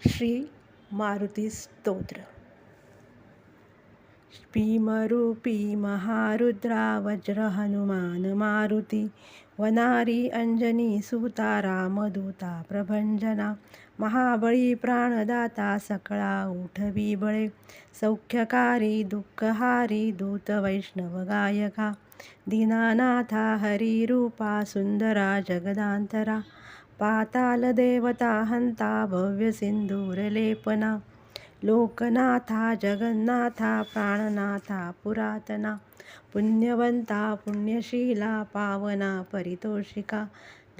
श्री मारुती स्तोत्र. भीमरूपी महारुद्रा वज्र हनुमान मारुती, वनारी अंजनी सुता रामदूता प्रभंजना, महाबळी प्राणदाता सकळा उठवी बळे, सौख्यकारी दुःखहारी दूत वैष्णव गायका, दीनानाथा हरिरूपा सुंदरा जगदांतरा, पाताल देवता हंता भव्य सिंदूरलेपना, लोकनाथा जगन्नाथा प्राणनाथा पुरातना, पुण्यवंता पुण्यशीला पावना परितोषिका,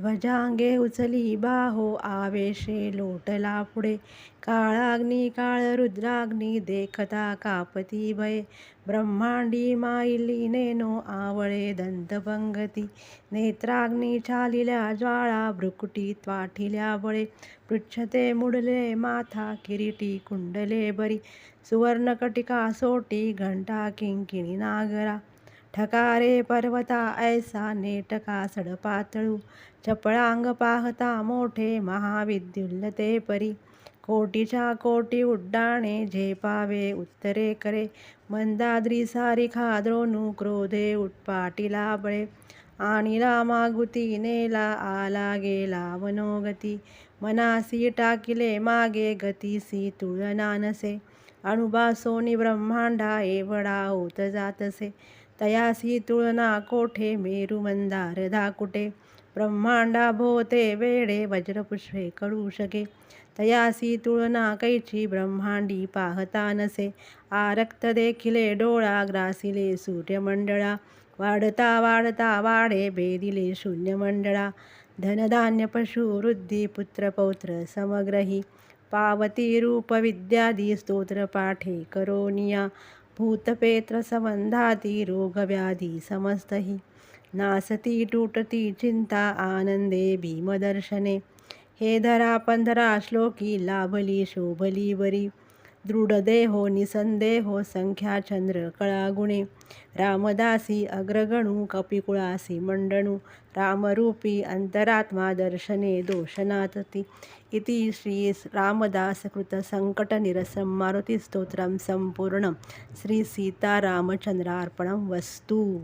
ध्वजांगे उचली बाहो आवेशे लोटला पुढे, काळाग्नी काळरुद्राग्नी देखता कापती भये, ब्रह्मांडी माईली नेनो आवळे दंतपंगती, नेत्राग्नी चालिल्या ज्वाळा भ्रुकुटी वाठिल्या बळे, पृच्छते मुडले माथा किरीटी कुंडले बरी, सुवर्णकटिका सोटी घंटा किंकिणी नागरा, ठकारे पर्वता ऐसा नेटका सडपातळू, चपळांग पाहता मोठे महाविद्युल्लते परी, कोटीच्या कोटी उड्डाणे झेपावे उत्तरे करे, मंदाद्री सारिखा द्रोणू क्रोधे उत्पाटिला बळे, आणिला मागुती नेला आला गेला मनोगती, मनासी टाकिले मागे गतीसी तुळनानसे, अणुबासोनी ब्रह्मांडा एवढा होत जातसे, तयासी तुळना कोठे मेरू मंदार धाकुटे, ब्रह्मांडा भोवते वेडे वज्रपुष्पे कळू शके, तयासी तुळना कैची ब्रह्मांडी पाहता नसे, आरक्त देखिले डोळा ग्रासिले सूर्यमंडळा, वाढता वाढता वाढे भेदिले शून्यमंडळा, धनधान्य पशु वृद्धी पुत्र पौत्र समग्रही, पावती रूप विद्यादी स्तोत्र पाठे करोनिया, भूतपेत्र संबंधाती रोगव्याधी समस्तही, नासती टूटती चिंता आनंदे भीमदर्शने, हे धरा पंधरा श्लोकी लाभली शोभली बरी, दृढदेहो निसंदेहो संख्या चंद्र कळागुणे, रामदासी अग्रगणू कपिकुळासी मंडणू, रामरूपी अंतरात्मा दर्शने दोषनातती, इति श्री रामदासकृत संकटनिरसनं मारुतिस्तोत्रं संपूर्णं. श्री सीतारामचंद्रार्पणं वस्तु.